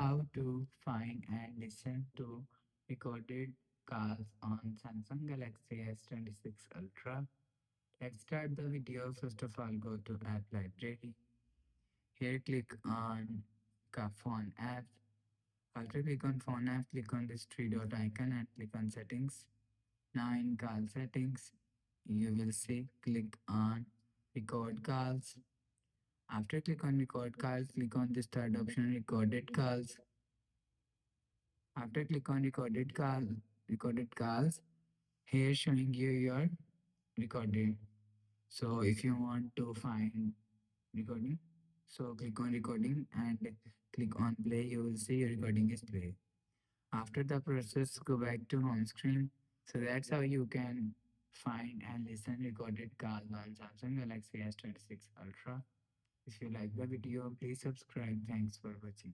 how to find and listen to recorded calls on Samsung Galaxy S26 Ultra. Let's start the video. First of all, go to App Library. Here, click on Phone App. After click on Phone App, click on this three dot icon and click on Settings. Now in Call Settings, you will see click on Record Calls. After click on Record Calls, click on this third option, Recorded Calls. After click on recorded calls, here showing you your recorded. So if you want to find recording, so click on recording and click on play. You will see your recording is play. After the process, go back to home screen. So that's how you can find and listen recorded calls on Samsung Galaxy S26 Ultra. If you like the video, please subscribe. Thanks for watching.